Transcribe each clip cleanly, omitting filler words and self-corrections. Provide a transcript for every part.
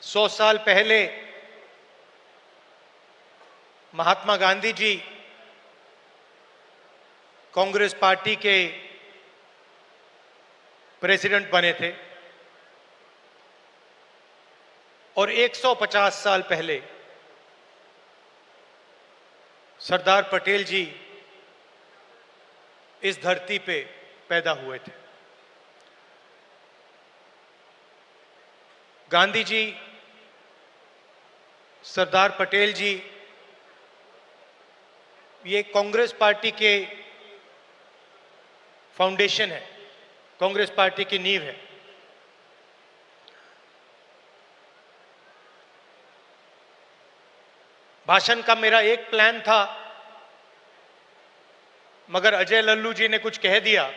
100 साल पहले महात्मा गांधी जी कांग्रेस पार्टी के प्रेसिडेंट बने थे और 150 साल पहले सरदार पटेल जी इस धरती पे पैदा हुए थे। गांधी जी, सरदार पटेल जी ये कांग्रेस पार्टी के फाउंडेशन है, कांग्रेस पार्टी की नींव है। भाषण का मेरा एक प्लान था, मगर अजय लल्लू जी ने कुछ कह दिया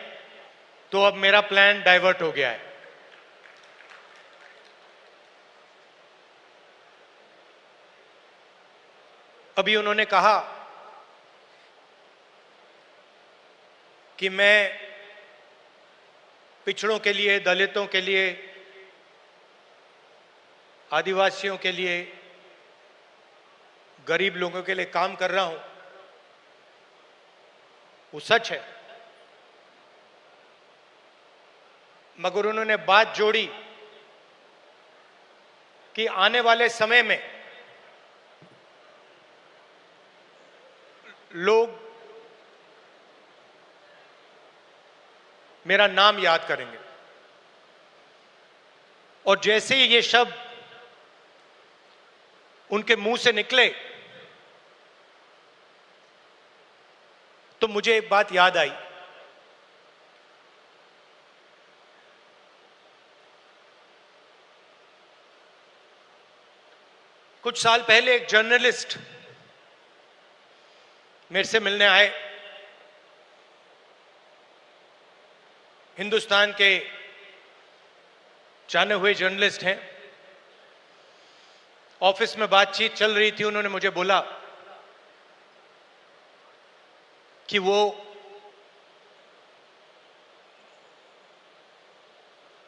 तो अब मेरा प्लान डाइवर्ट हो गया है। अभी उन्होंने कहा कि मैं पिछड़ों के लिए, दलितों के लिए, आदिवासियों के लिए, गरीब लोगों के लिए काम कर रहा हूं। वो सच है, मगर उन्होंने बात जोड़ी कि आने वाले समय में लोग मेरा नाम याद करेंगे और जैसे ही ये शब्द उनके मुंह से निकले तो मुझे एक बात याद आई। कुछ साल पहले एक जर्नलिस्ट मेरे से मिलने आए। हिंदुस्तान के जाने हुए जर्नलिस्ट हैं। ऑफिस में बातचीत चल रही थी। उन्होंने मुझे बोला कि वो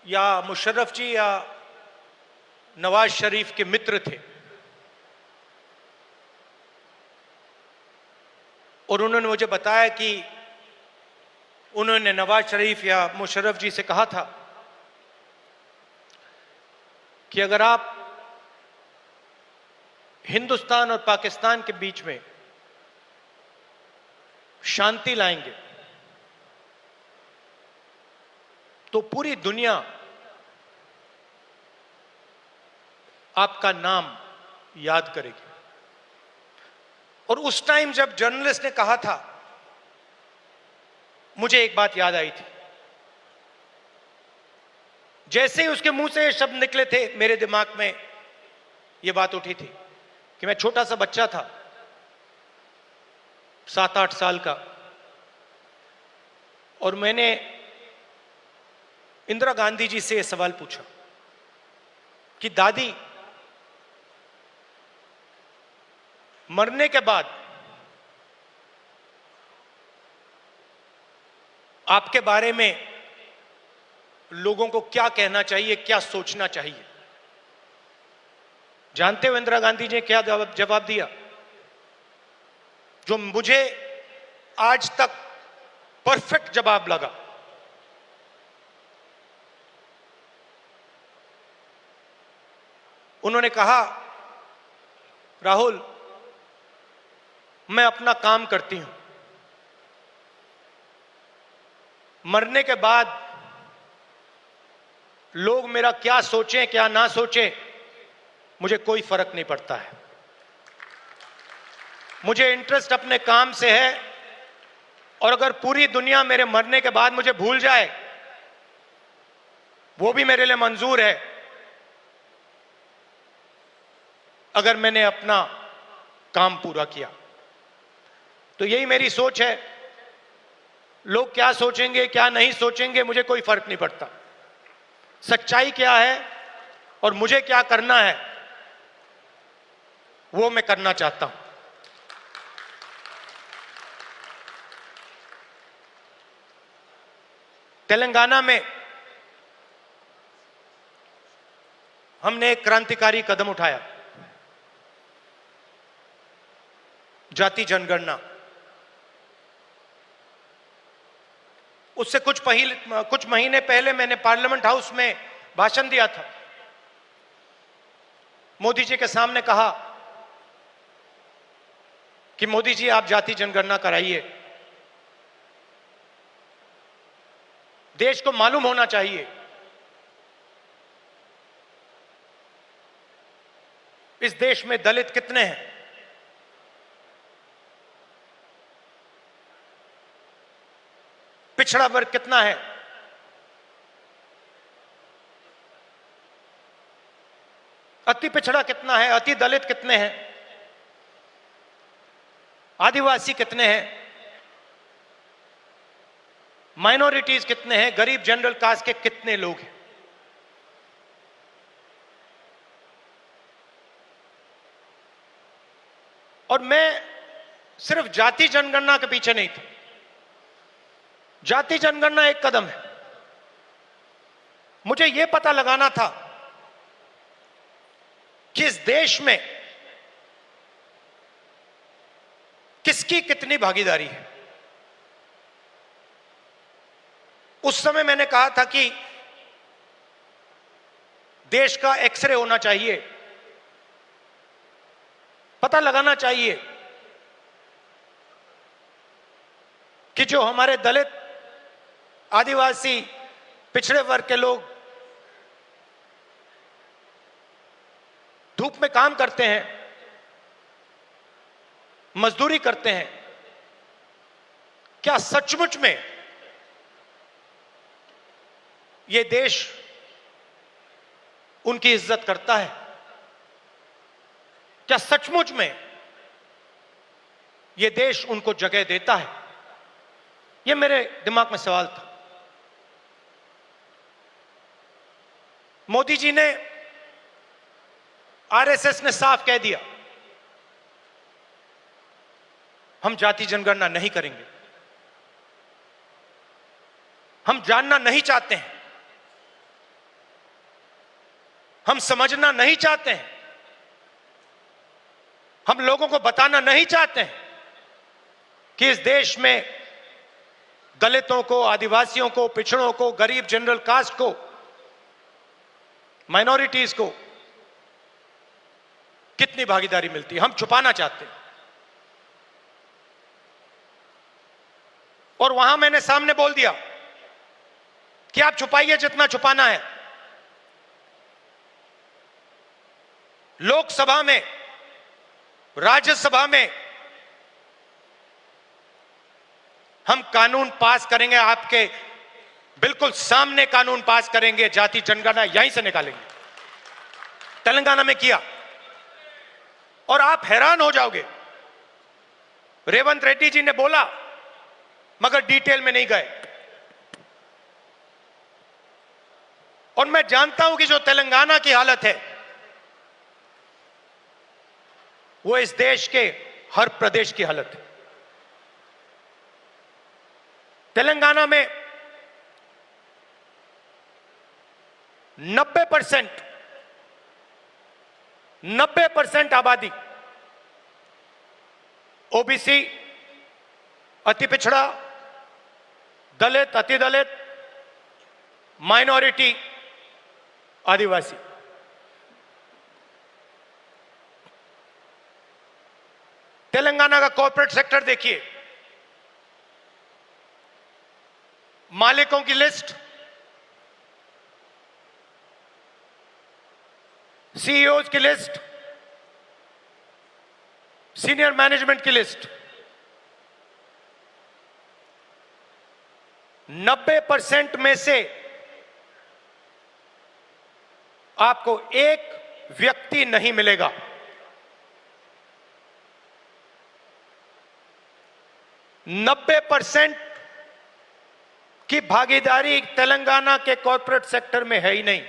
या मुशर्रफ जी या नवाज शरीफ के मित्र थे और उन्होंने मुझे बताया कि उन्होंने नवाज शरीफ या मुशर्रफ जी से कहा था कि अगर आप हिंदुस्तान और पाकिस्तान के बीच में शांति लाएंगे तो पूरी दुनिया आपका नाम याद करेगी। और उस टाइम जब जर्नलिस्ट ने कहा था, मुझे एक बात याद आई थी। जैसे ही उसके मुंह से ये शब्द निकले थे, मेरे दिमाग में ये बात उठी थी कि मैं छोटा सा बच्चा था, 7-8 साल का, और मैंने इंदिरा गांधी जी से यह सवाल पूछा कि दादी, मरने के बाद आपके बारे में लोगों को क्या कहना चाहिए, क्या सोचना चाहिए? जानते हो इंदिरा गांधी जी ने क्या जवाब दिया, जो मुझे आज तक परफेक्ट जवाब लगा। उन्होंने कहा, राहुल, मैं अपना काम करती हूं, मरने के बाद लोग मेरा क्या सोचें क्या ना सोचें, मुझे कोई फर्क नहीं पड़ता है। मुझे इंटरेस्ट अपने काम से है और अगर पूरी दुनिया मेरे मरने के बाद मुझे भूल जाए, वो भी मेरे लिए मंजूर है, अगर मैंने अपना काम पूरा किया। तो यही मेरी सोच है। लोग क्या सोचेंगे क्या नहीं सोचेंगे, मुझे कोई फर्क नहीं पड़ता। सच्चाई क्या है और मुझे क्या करना है, वो मैं करना चाहता हूं। तेलंगाना में हमने एक क्रांतिकारी कदम उठाया, जाति जनगणना। उससे कुछ महीने पहले मैंने पार्लियामेंट हाउस में भाषण दिया था। मोदी जी के सामने कहा कि मोदी जी आप जाति जनगणना कराइए, देश को मालूम होना चाहिए इस देश में दलित कितने हैं, पिछड़ा वर्ग कितना है, अति पिछड़ा कितना है, अति दलित कितने हैं, आदिवासी कितने हैं, माइनॉरिटीज कितने हैं, गरीब जनरल कास्ट के कितने लोग हैं। और मैं सिर्फ जाति जनगणना के पीछे नहीं था। जाति जनगणना एक कदम है, मुझे यह पता लगाना था कि इस देश में किसकी कितनी भागीदारी है। उस समय मैंने कहा था कि देश का एक्सरे होना चाहिए, पता लगाना चाहिए कि जो हमारे दलित, आदिवासी, पिछड़े वर्ग के लोग धूप में काम करते हैं, मजदूरी करते हैं, क्या सचमुच में ये देश उनकी इज्जत करता है? क्या सचमुच में ये देश उनको जगह देता है? ये मेरे दिमाग में सवाल था। मोदी जी ने, आरएसएस ने साफ कह दिया हम जाति जनगणना नहीं करेंगे, हम जानना नहीं चाहते हैं, हम समझना नहीं चाहते हैं, हम लोगों को बताना नहीं चाहते हैं कि इस देश में दलितों को, आदिवासियों को, पिछड़ों को, गरीब जनरल कास्ट को, माइनॉरिटीज को कितनी भागीदारी मिलती है, हम छुपाना चाहते हैं। और वहां मैंने सामने बोल दिया कि आप छुपाइए जितना छुपाना है। लोकसभा में, राज्यसभा में हम कानून पास करेंगे, आपके बिल्कुल सामने कानून पास करेंगे, जाति जनगणना यहीं से निकालेंगे। तेलंगाना में किया और आप हैरान हो जाओगे, रेवंत रेड्डी जी ने बोला मगर डिटेल में नहीं गए। और मैं जानता हूं कि जो तेलंगाना की हालत है वो इस देश के हर प्रदेश की हालत है। तेलंगाना में 90% आबादी ओबीसी, अति पिछड़ा, दलित, अति दलित, माइनॉरिटी, आदिवासी। तेलंगाना का कॉर्पोरेट सेक्टर देखिए, मालिकों की लिस्ट, सीईओज की लिस्ट, सीनियर मैनेजमेंट की लिस्ट, 90% में से आपको एक व्यक्ति नहीं मिलेगा। नब्बे % की भागीदारी तेलंगाना के कॉर्पोरेट सेक्टर में है ही नहीं।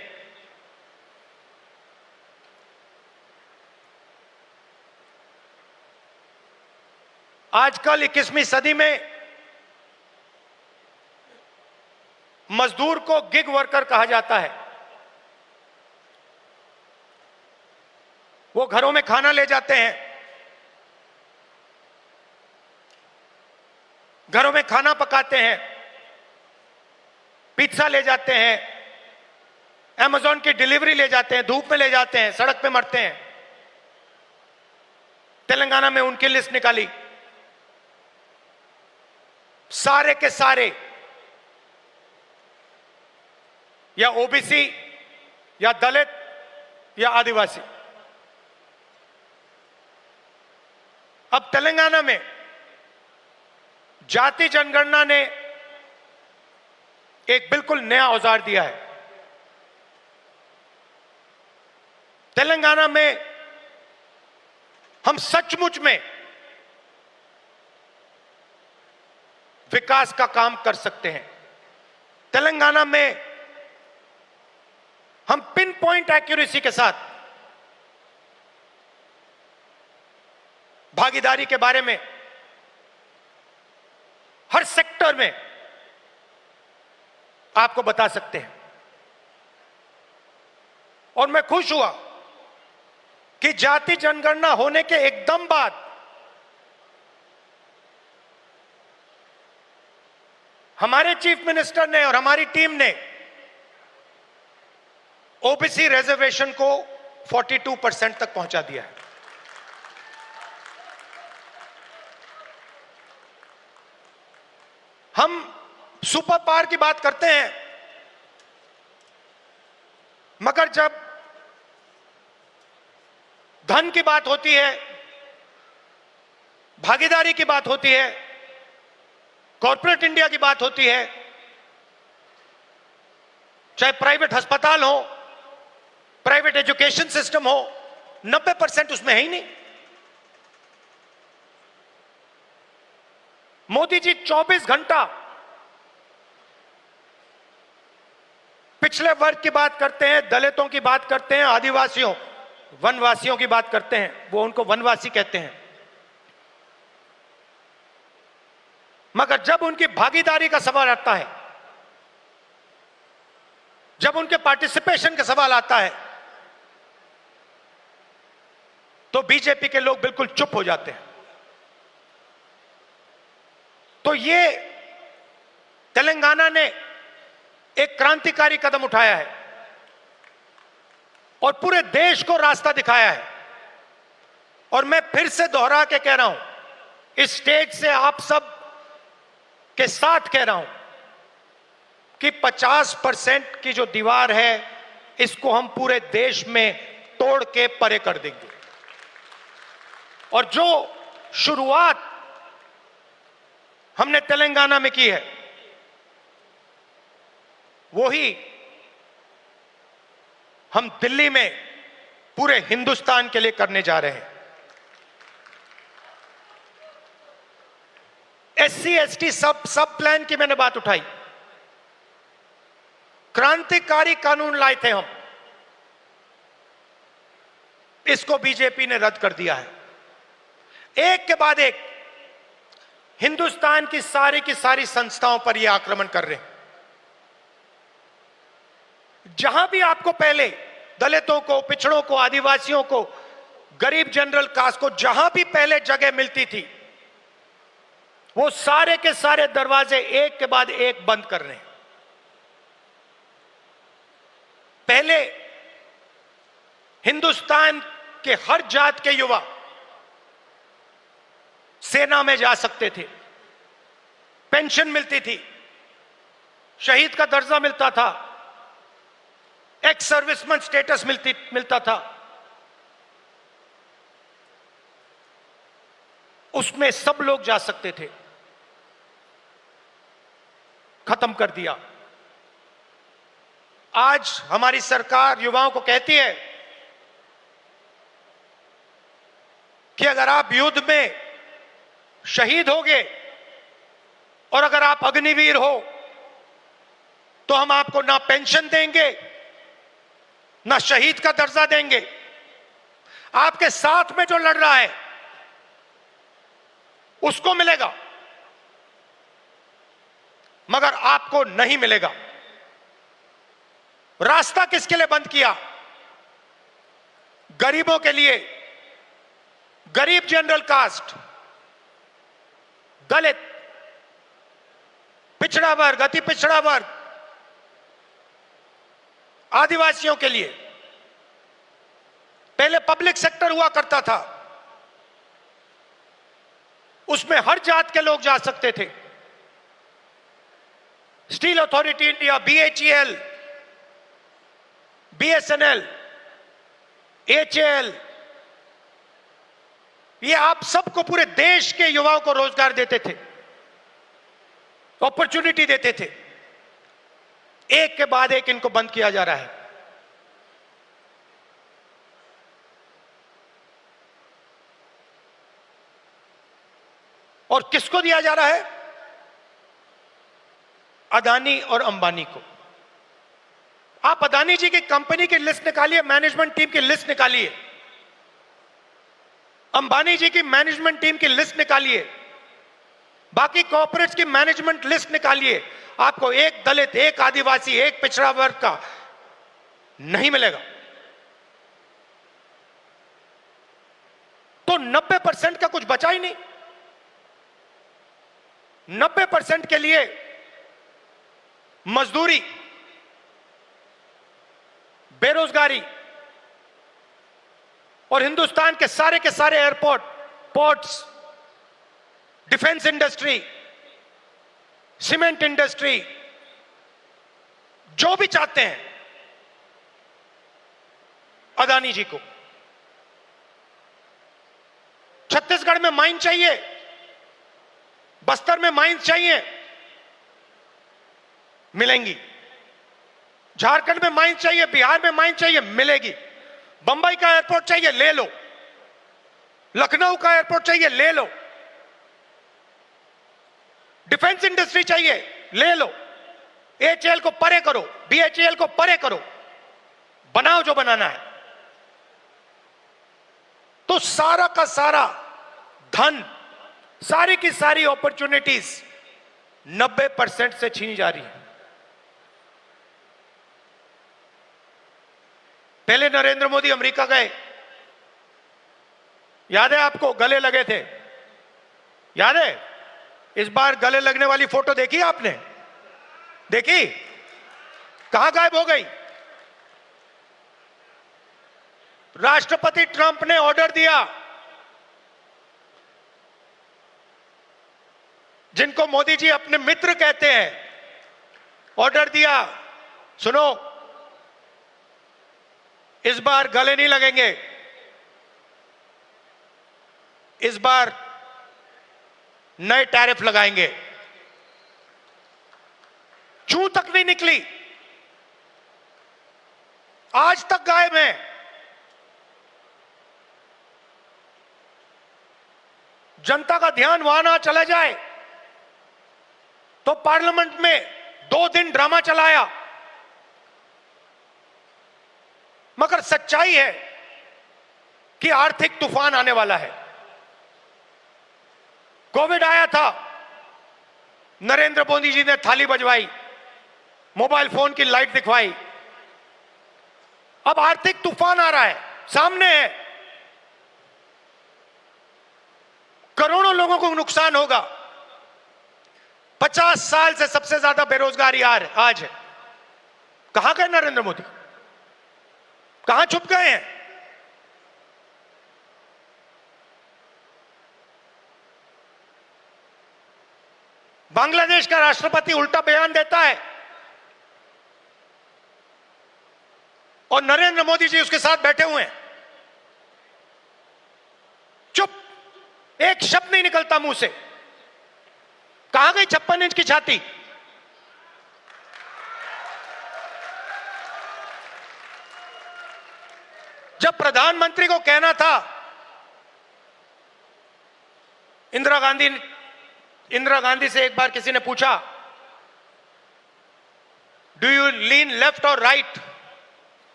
आजकल 21वीं सदी में मजदूर को गिग वर्कर कहा जाता है। वो घरों में खाना ले जाते हैं, घरों में खाना पकाते हैं, पिज्जा ले जाते हैं, अमेज़न की डिलीवरी ले जाते हैं, धूप में ले जाते हैं, सड़क पे मरते हैं। तेलंगाना में उनकी लिस्ट निकाली, सारे के सारे या ओबीसी या दलित या आदिवासी। अब तेलंगाना में जाति जनगणना ने एक बिल्कुल नया औजार दिया है। तेलंगाना में हम सचमुच में विकास का काम कर सकते हैं। तेलंगाना में हम पिन पॉइंट एक्यूरेसी के साथ भागीदारी के बारे में हर सेक्टर में आपको बता सकते हैं। और मैं खुश हुआ कि जाति जनगणना होने के एकदम बाद हमारे चीफ मिनिस्टर ने और हमारी टीम ने ओबीसी रिजर्वेशन को 42% तक पहुंचा दिया है। हम सुपर पावर की बात करते हैं, मगर जब धन की बात होती है, भागीदारी की बात होती है, कॉर्पोरेट इंडिया की बात होती है, चाहे प्राइवेट अस्पताल हो, प्राइवेट एजुकेशन सिस्टम हो, 90% उसमें है ही नहीं। मोदी जी 24 घंटा पिछले वर्ग की बात करते हैं, दलितों की बात करते हैं, आदिवासियों वनवासियों की बात करते हैं, वो उनको वनवासी कहते हैं। मगर जब उनकी भागीदारी का सवाल आता है, जब उनके पार्टिसिपेशन का सवाल आता है, तो बीजेपी के लोग बिल्कुल चुप हो जाते हैं। तो ये तेलंगाना ने एक क्रांतिकारी कदम उठाया है और पूरे देश को रास्ता दिखाया है। और मैं फिर से दोहरा के कह रहा हूं, इस स्टेज से आप सब के साथ कह रहा हूं कि 50% की जो दीवार है, इसको हम पूरे देश में तोड़ के परे कर देंगे। और जो शुरुआत हमने तेलंगाना में की है, वही हम दिल्ली में पूरे हिंदुस्तान के लिए करने जा रहे हैं। एससी एसटी सब प्लान की मैंने बात उठाई, क्रांतिकारी कानून लाए थे हम, इसको बीजेपी ने रद्द कर दिया है। एक के बाद एक हिंदुस्तान की सारी संस्थाओं पर यह आक्रमण कर रहे हैं। जहां भी आपको पहले दलितों को, पिछड़ों को, आदिवासियों को, गरीब जनरल कास्ट को जहां भी पहले जगह मिलती थी, वो सारे के सारे दरवाजे एक के बाद एक बंद कर रहे हैं। पहले हिंदुस्तान के हर जात के युवा सेना में जा सकते थे, पेंशन मिलती थी, शहीद का दर्जा मिलता था, एक्स सर्विसमैन स्टेटस मिलता था। उसमें सब लोग जा सकते थे, खत्म कर दिया। आज हमारी सरकार युवाओं को कहती है कि अगर आप युद्ध में शहीद होगे और अगर आप अग्निवीर हो, तो हम आपको ना पेंशन देंगे, ना शहीद का दर्जा देंगे। आपके साथ में जो लड़ रहा है उसको मिलेगा, मगर आपको नहीं मिलेगा। रास्ता किसके लिए बंद किया? गरीबों के लिए, गरीब जनरल कास्ट, दलित, पिछड़ा वर्ग, अति पिछड़ा वर्ग, आदिवासियों के लिए पहले पब्लिक सेक्टर हुआ करता था, उसमें हर जात के लोग जा सकते थे। Steel authority India, BHEL, BSNL, HAL, ये आप सबको, पूरे देश के युवाओं को रोजगार देते थे, अपॉर्चुनिटी देते थे। एक के बाद एक इनको बंद किया जा रहा है। और किसको दिया जा रहा है? अदानी और अंबानी को। आप अदानी जी की कंपनी की लिस्ट निकालिए, मैनेजमेंट टीम की लिस्ट निकालिए, अंबानी जी की मैनेजमेंट टीम की लिस्ट निकालिए, बाकी कॉर्पोरेट्स की मैनेजमेंट लिस्ट निकालिए, आपको एक दलित, एक आदिवासी, एक पिछड़ा वर्ग का नहीं मिलेगा। तो 90% का कुछ बचा ही नहीं। 90% के लिए मजदूरी, बेरोजगारी, और हिंदुस्तान के सारे airport, ports, defence industry, cement industry, जो भी चाहते हैं अदानी जी को। छत्तीसगढ़ में माइन चाहिए, बस्तर में माइंस चाहिए, मिलेंगी। झारखंड में माइंस चाहिए, बिहार में माइंस चाहिए, मिलेगी। बंबई का एयरपोर्ट चाहिए, ले लो। लखनऊ का एयरपोर्ट चाहिए, ले लो। डिफेंस इंडस्ट्री चाहिए, ले लो। HAL को परे करो, BHEL को परे करो, बनाओ जो बनाना है। तो सारा का सारा धन, सारी की सारी अपॉर्चुनिटीज 90% से छीनी जा रही है। पहले नरेंद्र मोदी अमेरिका गए, याद है आपको, गले लगे थे, याद है? इस बार गले लगने वाली फोटो देखी आपने? देखी? कहां गायब हो गई? राष्ट्रपति ट्रंप ने ऑर्डर दिया, जिनको मोदी जी अपने मित्र कहते हैं, ऑर्डर दिया, सुनो, इस बार गले नहीं लगेंगे, इस बार नए टैरिफ लगाएंगे। चूं तक नहीं निकली, आज तक गायब है। जनता का ध्यान वहां ना चला जाए तो पार्लियामेंट में 2 दिन ड्रामा चलाया, मगर सच्चाई है कि आर्थिक तूफान आने वाला है। कोविड आया था, नरेंद्र मोदी जी ने थाली बजवाई, मोबाइल फोन की लाइट दिखवाई। अब आर्थिक तूफान आ रहा है, सामने है, करोड़ों लोगों को नुकसान होगा। 50 साल से सबसे ज्यादा बेरोजगारी आज है। कहां गए नरेंद्र मोदी? कहां छुप गए हैं? बांग्लादेश का राष्ट्रपति उल्टा बयान देता है और नरेंद्र मोदी जी उसके साथ बैठे हुए हैं, चुप, एक शब्द नहीं निकलता मुंह से। कहां गई 56 इंच की छाती? जब प्रधानमंत्री को कहना था, इंदिरा गांधी से एक बार किसी ने पूछा, डू यू लीन लेफ्ट और राइट,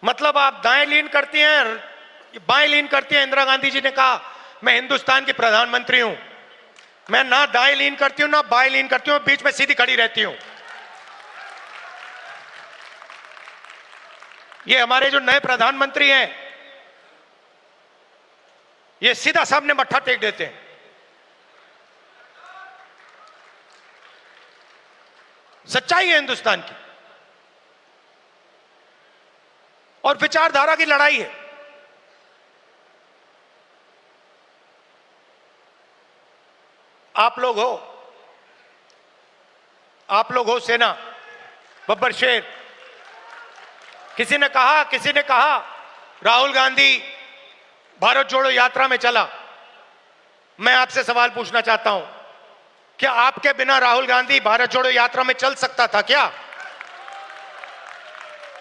मतलब आप दाएं लीन करती हैं, बाएं लीन करती हैं? इंदिरा गांधी जी ने कहा, मैं हिंदुस्तान की प्रधानमंत्री हूं, मैं ना दाएं लीन करती हूं ना बाएं लीन करती हूं, बीच में सीधी खड़ी रहती हूं। ये हमारे जो नए प्रधानमंत्री हैं, ये सीधा सामने मत्था टेक देते हैं। सच्चाई है हिंदुस्तान की, और विचारधारा की लड़ाई है। आप लोग हो सेना, बब्बर शेर। किसी ने कहा राहुल गांधी भारत जोड़ो यात्रा में चला। मैं आपसे सवाल पूछना चाहता हूं, क्या आपके बिना राहुल गांधी भारत जोड़ो यात्रा में चल सकता था क्या?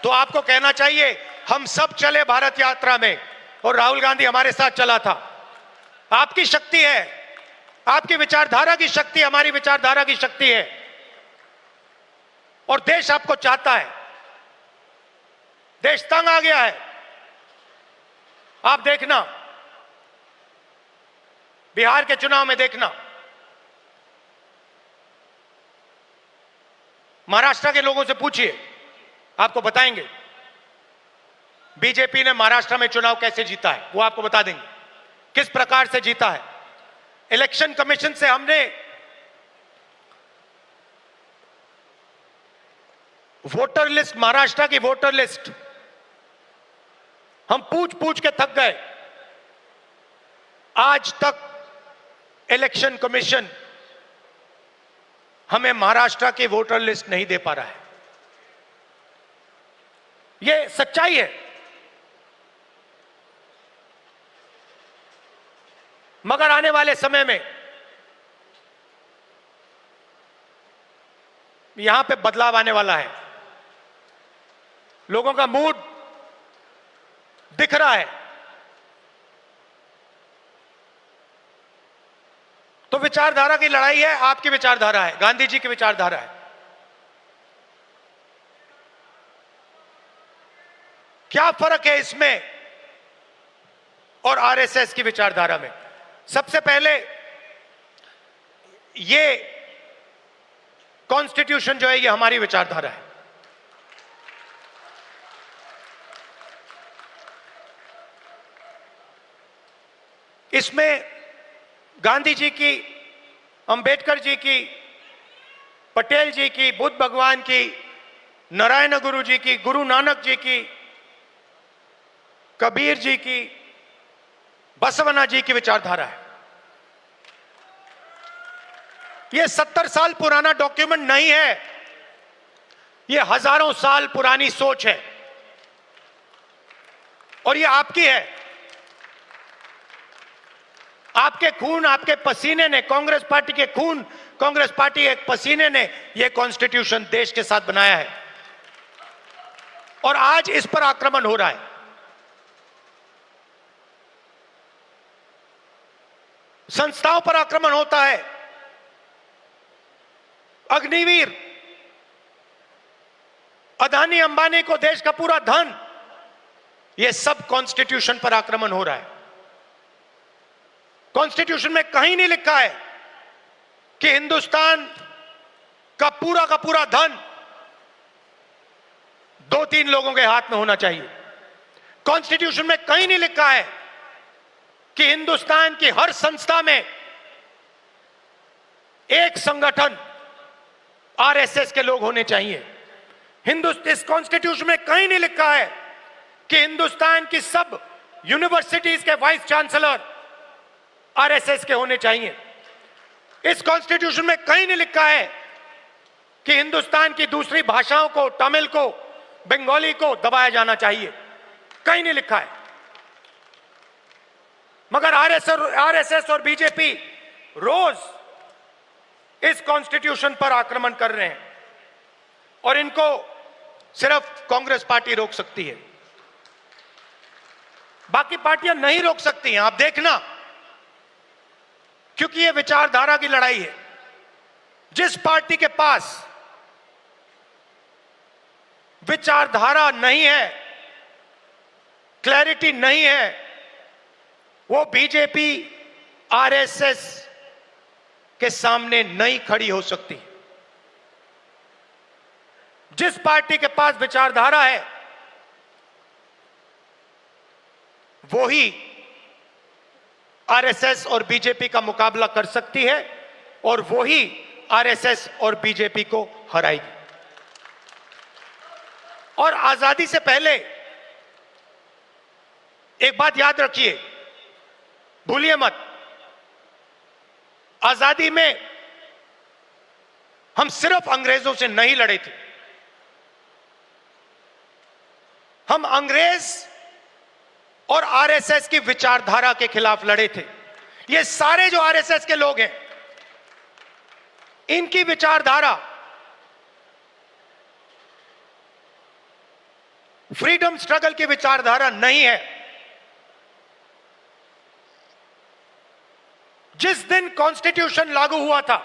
तो आपको कहना चाहिए हम सब चले भारत यात्रा में और राहुल गांधी हमारे साथ चला था। आपकी शक्ति है, आपकी विचारधारा की शक्ति हमारी विचारधारा की शक्ति है, और देश आपको चाहता है। देश तंग आ गया है। आप देखना, बिहार के चुनाव में देखना, महाराष्ट्र के लोगों से पूछिए, आपको बताएंगे बीजेपी ने महाराष्ट्र में चुनाव कैसे जीता है। वो आपको बता देंगे किस प्रकार से जीता है। इलेक्शन कमीशन से हमने वोटर लिस्ट, महाराष्ट्र की वोटर लिस्ट हम पूछ पूछ के थक गए। आज तक इलेक्शन कमीशन हमें महाराष्ट्र की वोटर लिस्ट नहीं दे पा रहा है। यह सच्चाई है। मगर आने वाले समय में यहां पे बदलाव आने वाला है। लोगों का मूड दिख रहा है। तो विचारधारा की लड़ाई है। आपकी विचारधारा है, गांधी जी की विचारधारा है। क्या फर्क है इसमें और आरएसएस की विचारधारा में? सबसे पहले, ये कॉन्स्टिट्यूशन जो है ये हमारी विचारधारा है। इसमें गांधी जी की, अंबेडकर जी की, पटेल जी की, बुद्ध भगवान की, नारायण गुरु जी की, गुरु नानक जी की, कबीर जी की, बसवना जी की विचारधारा है। यह 70 साल पुराना डॉक्यूमेंट नहीं है, यह हजारों साल पुरानी सोच है, और यह आपकी है। आपके खून, आपके पसीने ने, कांग्रेस पार्टी के खून, कांग्रेस पार्टी के पसीने ने यह कॉन्स्टिट्यूशन देश के साथ बनाया है, और आज इस पर आक्रमण हो रहा है। संस्थाओं पर आक्रमण होता है। अग्निवीर, अदानी अंबानी को देश का पूरा धन, यह सब कॉन्स्टिट्यूशन पर आक्रमण हो रहा है। कॉन्स्टिट्यूशन में कहीं नहीं लिखा है कि हिंदुस्तान का पूरा धन 2-3 लोगों के हाथ में होना चाहिए। कॉन्स्टिट्यूशन में कहीं नहीं लिखा है कि हिंदुस्तान की हर संस्था में एक संगठन आरएसएस के लोग होने चाहिए। इस कॉन्स्टिट्यूशन में कहीं नहीं लिखा है कि हिंदुस्तान की सब यूनिवर्सिटीज के वाइस चांसलर आरएसएस के होने चाहिए। इस कॉन्स्टिट्यूशन में कहीं नहीं लिखा है कि हिंदुस्तान की दूसरी भाषाओं को, तमिल को, बंगाली को दबाया जाना चाहिए। कहीं नहीं लिखा है। मगर आरएसएस और बीजेपी रोज इस कॉन्स्टिट्यूशन पर आक्रमण कर रहे हैं, और इनको सिर्फ कांग्रेस पार्टी रोक सकती है, बाकी पार्टियां नहीं रोक सकती हैं। आप देखना, क्योंकि यह विचारधारा की लड़ाई है। जिस पार्टी के पास विचारधारा नहीं है, क्लैरिटी नहीं है, वो बीजेपी, आरएसएस के सामने नहीं खड़ी हो सकती। जिस पार्टी के पास विचारधारा है, वो ही आरएसएस और बीजेपी का मुकाबला कर सकती है और वो ही आरएसएस और बीजेपी को हराएगी। और आजादी से पहले एक बात याद रखिए, भूलिए मत, आजादी में हम सिर्फ अंग्रेजों से नहीं लड़े थे, हम अंग्रेज और आरएसएस की विचारधारा के खिलाफ लड़े थे। ये सारे जो आरएसएस के लोग हैं, इनकी विचारधारा फ्रीडम स्ट्रगल की विचारधारा नहीं है। जिस दिन कॉन्स्टिट्यूशन लागू हुआ था,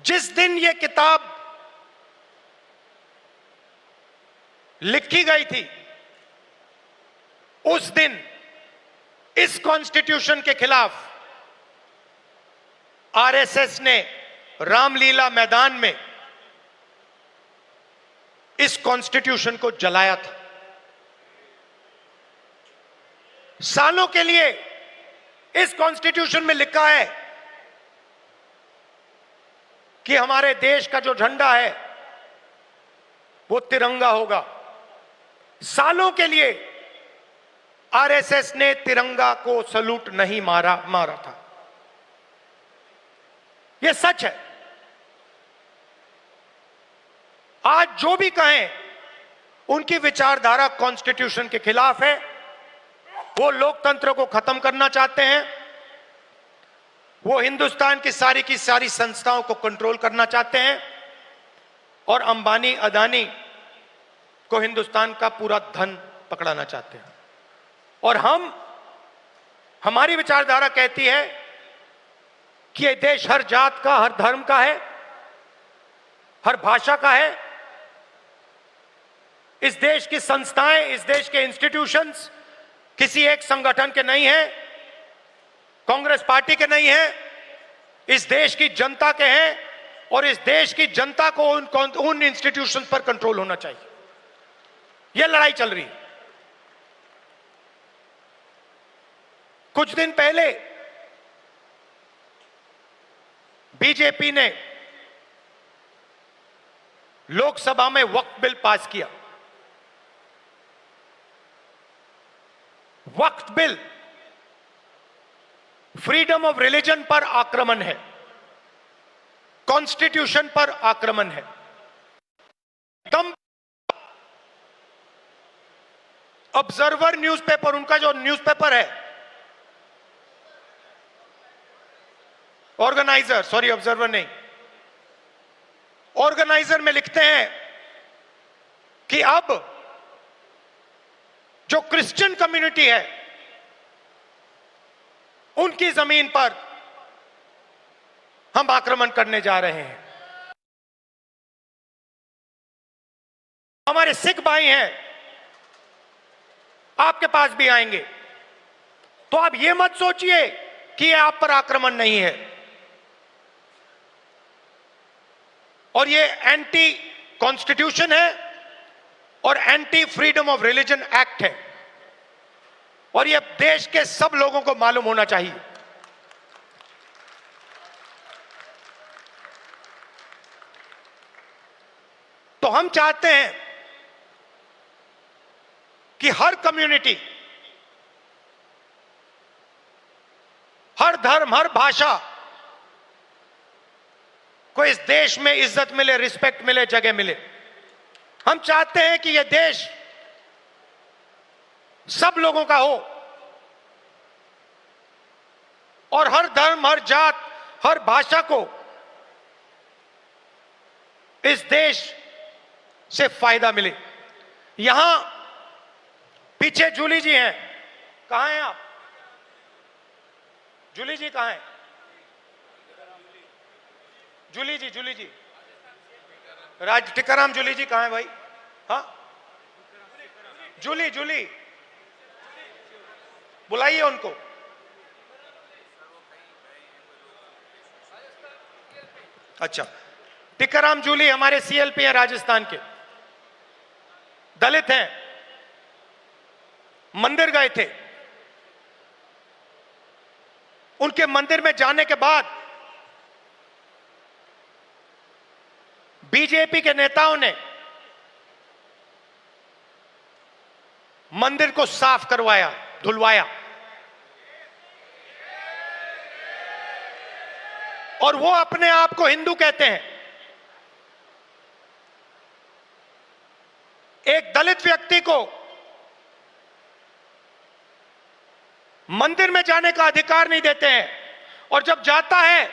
जिस दिन यह किताब लिखी गई थी, उस दिन इस कॉन्स्टिट्यूशन के खिलाफ आरएसएस ने रामलीला मैदान में इस कॉन्स्टिट्यूशन को जलाया था। सालों के लिए इस कॉन्स्टिट्यूशन में लिखा है कि हमारे देश का जो झंडा है वो तिरंगा होगा। सालों के लिए आरएसएस ने तिरंगा को सलूट नहीं मारा था। यह सच है। आज जो भी कहें, उनकी विचारधारा कॉन्स्टिट्यूशन के खिलाफ है। वो लोकतंत्र को खत्म करना चाहते हैं, वो हिंदुस्तान की सारी संस्थाओं को कंट्रोल करना चाहते हैं और अंबानी अदानी को हिंदुस्तान का पूरा धन पकड़ाना चाहते हैं। और हमारी विचारधारा कहती है कि यह देश हर जात का, हर धर्म का है, हर भाषा का है। इस देश की संस्थाएं, इस देश के इंस्टीट्यूशंस किसी एक संगठन के नहीं हैं, कांग्रेस पार्टी के नहीं हैं, इस देश की जनता के हैं और इस देश की जनता को उन इंस्टीट्यूशंस पर कंट्रोल होना चाहिए। यह लड़ाई चल रही है। कुछ दिन पहले बीजेपी ने लोकसभा में वक्फ बिल पास किया। वक्फ बिल फ्रीडम ऑफ रिलीजन पर आक्रमण है, कॉन्स्टिट्यूशन पर आक्रमण है। दम ऑब्जर्वर न्यूज़पेपर, उनका जो न्यूज़पेपर है, ऑर्गेनाइजर, सॉरी ऑब्जर्वर नहीं, ऑर्गेनाइजर में लिखते हैं कि अब जो क्रिश्चियन कम्युनिटी है, उनकी जमीन पर हम आक्रमण करने जा रहे हैं। हमारे सिख भाई हैं, आपके पास भी आएंगे। तो आप ये मत सोचिए कि ये आप पर आक्रमण नहीं है। और ये एंटी कॉन्स्टिट्यूशन है और anti freedom of religion act है और ये देश के सब लोगों को मालूम होना चाहिए। तो हम चाहते हैं कि हर कम्युनिटी, हर धर्म, हर भाषा को इस देश में इज्जत मिले, रिस्पेक्ट मिले, जगह मिले। हम चाहते हैं कि यह देश सब लोगों का हो और हर धर्म, हर जात, हर भाषा को इस देश से फायदा मिले। यहां पीछे जूली जी हैं, कहां हैं आप? जूली जी कहां हैं? जूली जी टीकाराम जूली जी कहां है भाई? हाँ, जूली बुलाइए उनको। अच्छा, टीकाराम जूली हमारे सीएलपी हैं, राजस्थान के, दलित हैं, मंदिर गए थे, उनके मंदिर में जाने के बाद बीजेपी के नेताओं ने मंदिर को साफ करवाया, धुलवाया, और वो अपने आप को हिंदू कहते हैं। एक दलित व्यक्ति को मंदिर में जाने का अधिकार नहीं देते हैं, और जब जाता है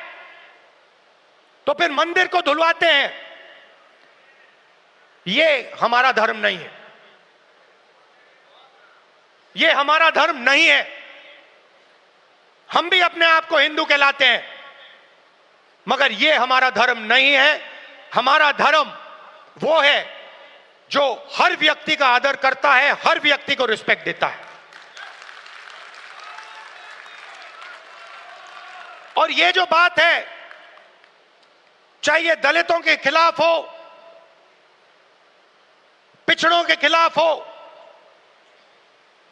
तो फिर मंदिर को धुलवाते हैं। ये हमारा धर्म नहीं है, ये हमारा धर्म नहीं है। हम भी अपने आप को हिंदू कहलाते हैं, मगर ये हमारा धर्म नहीं है। हमारा धर्म वो है जो हर व्यक्ति का आदर करता है, हर व्यक्ति को रिस्पेक्ट देता है। और ये जो बात है, चाहे ये दलितों के खिलाफ हो, पिछड़ों के खिलाफ हो,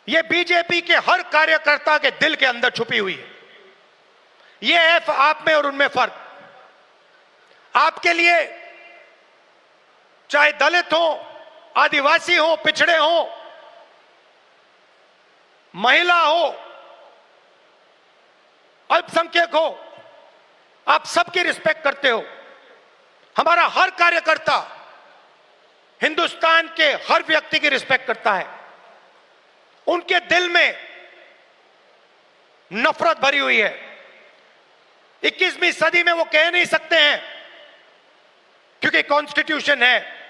ये बीजेपी के हर कार्यकर्ता के दिल के अंदर छुपी हुई है। ये है आप में और उनमें फर्क। आपके लिए चाहे दलित हो, आदिवासी हो, पिछड़े हो, महिला हो, अल्पसंख्यक हो, आप सबकी रिस्पेक्ट करते हो। हमारा हर कार्यकर्ता हिंदुस्तान के हर व्यक्ति की रिस्पेक्ट करता है। उनके दिल में नफरत भरी हुई है। 21वीं सदी में वो कह नहीं सकते हैं क्योंकि कॉन्स्टिट्यूशन है,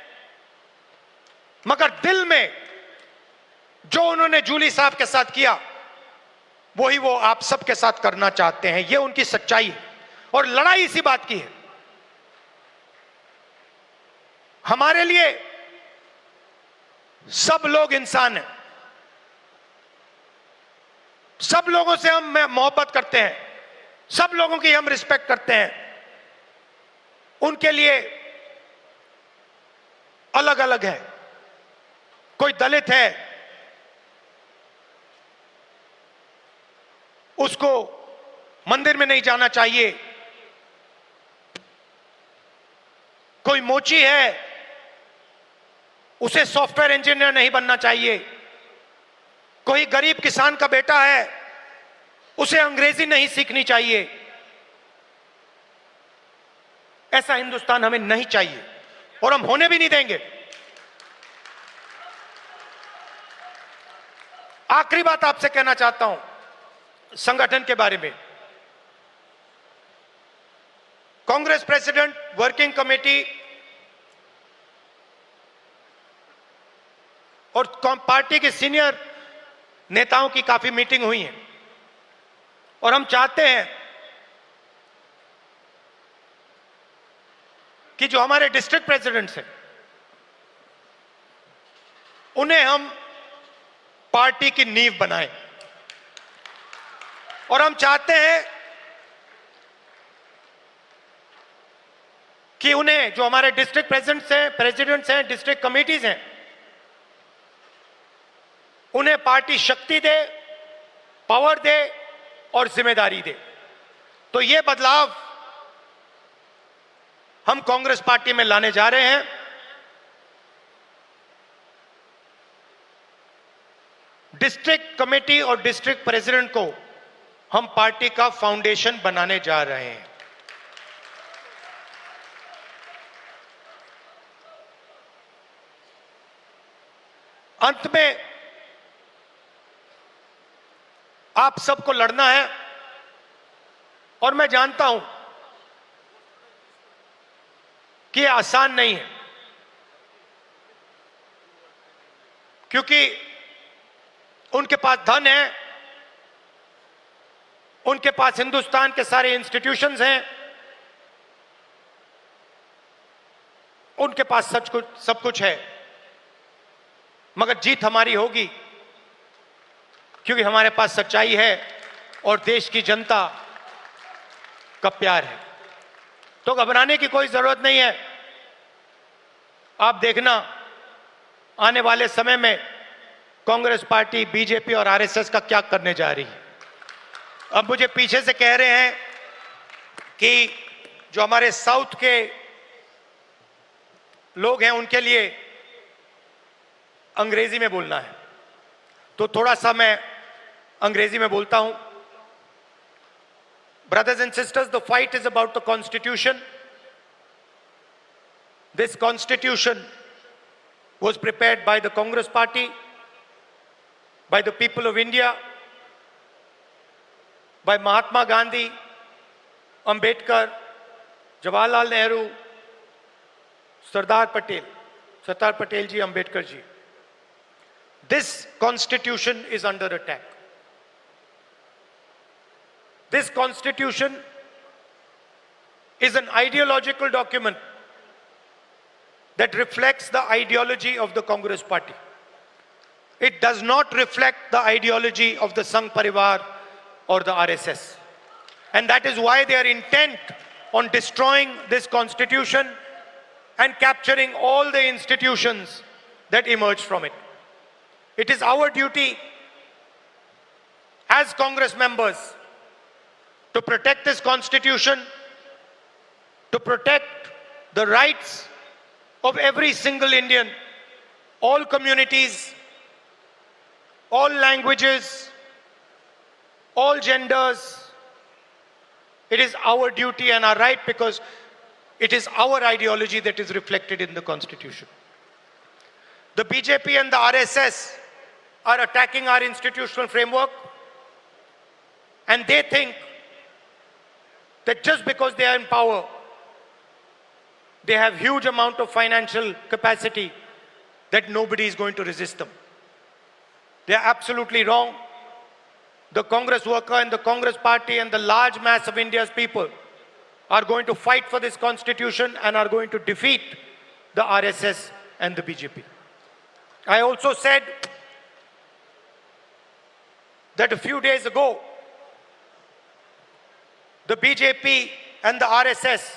मगर दिल में जो उन्होंने जूली साहब के साथ किया, वही वो आप सबके साथ करना चाहते हैं। ये उनकी सच्चाई है, और लड़ाई इसी बात की है। हमारे लिए सब लोग इंसान हैं, सब लोगों से हम मोहब्बत करते हैं, सब लोगों की हम रिस्पेक्ट करते हैं। उनके लिए अलग अलग है। कोई दलित है, उसको मंदिर में नहीं जाना चाहिए। कोई मोची है, उसे सॉफ्टवेयर इंजीनियर नहीं बनना चाहिए। कोई गरीब किसान का बेटा है, उसे अंग्रेजी नहीं सीखनी चाहिए। ऐसा हिंदुस्तान हमें नहीं चाहिए, और हम होने भी नहीं देंगे। आखिरी बात आपसे कहना चाहता हूं संगठन के बारे में। कांग्रेस प्रेसिडेंट, वर्किंग कमेटी और पार्टी के सीनियर नेताओं की काफी मीटिंग हुई है, और हम चाहते हैं कि जो हमारे डिस्ट्रिक्ट प्रेसिडेंट्स हैं, उन्हें हम पार्टी की नींव बनाएं। और हम चाहते हैं कि उन्हें, जो हमारे डिस्ट्रिक्ट प्रेसिडेंट्स हैं, डिस्ट्रिक्ट कमेटीज हैं, उन्हें पार्टी शक्ति दे, पावर दे और जिम्मेदारी दे। तो ये बदलाव हम कांग्रेस पार्टी में लाने जा रहे हैं। डिस्ट्रिक्ट कमेटी और डिस्ट्रिक्ट प्रेसिडेंट को हम पार्टी का फाउंडेशन बनाने जा रहे हैं। अंत में आप सबको लड़ना है, और मैं जानता हूं कि यह आसान नहीं है, क्योंकि उनके पास धन है, उनके पास हिंदुस्तान के सारे इंस्टीट्यूशंस हैं, उनके पास सब कुछ है। मगर जीत हमारी होगी, क्योंकि हमारे पास सच्चाई है और देश की जनता का प्यार है। तो घबराने की कोई जरूरत नहीं है। आप देखना, आने वाले समय में कांग्रेस पार्टी, बीजेपी और आरएसएस का क्या करने जा रही है। अब मुझे पीछे से कह रहे हैं कि जो हमारे साउथ के लोग हैं उनके लिए अंग्रेजी में बोलना है, तो थोड़ा सा मैं अंग्रेजी में बोलता हूं। Brothers and sisters, the fight is about the Constitution. This Constitution was prepared by the Congress Party, by the people of India, by Mahatma Gandhi, Ambedkar, Jawaharlal Nehru, Sardar Patel ji, Ambedkar ji. This Constitution is under attack. This Constitution is an ideological document that reflects the ideology of the Congress Party. It does not reflect the ideology of the Sangh Parivar or the RSS. And that is why they are intent on destroying this Constitution and capturing all the institutions that emerge from it. It is our duty as Congress members to protect this Constitution, to protect the rights of every single Indian, all communities, all languages, all genders. It is our duty and our right because it is our ideology that is reflected in the Constitution. The BJP and the RSS are attacking our institutional framework, and they think that just because they are in power, they have huge amount of financial capacity that nobody is going to resist them. They are absolutely wrong. The Congress worker and the Congress party and the large mass of India's people are going to fight for this Constitution and are going to defeat the RSS and the BJP. I also said that a few days ago, the BJP and the RSS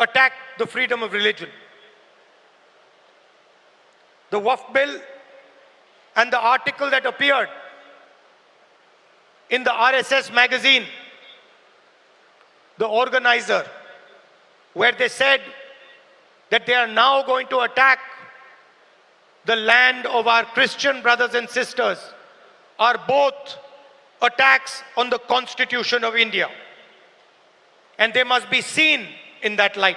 attacked the freedom of religion. The Waqf bill and the article that appeared in the RSS magazine, the organizer, where they said that they are now going to attack the land of our Christian brothers and sisters, are both attacks on the Constitution of India. And they must be seen in that light.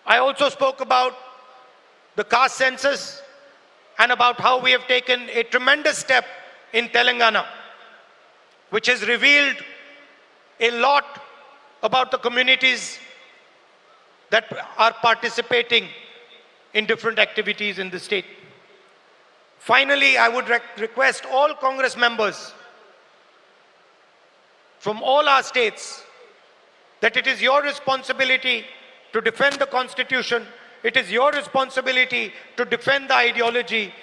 I also spoke about the caste census and about how we have taken a tremendous step in Telangana, which has revealed a lot about the communities that are participating in different activities in the state. Finally, I would request all Congress members from all our states that it is your responsibility to defend the Constitution. It is your responsibility to defend the ideology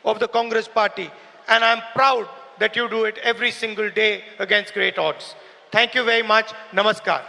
of the Congress party. And I'm proud that you do it every single day against great odds. Thank you very much. Namaskar.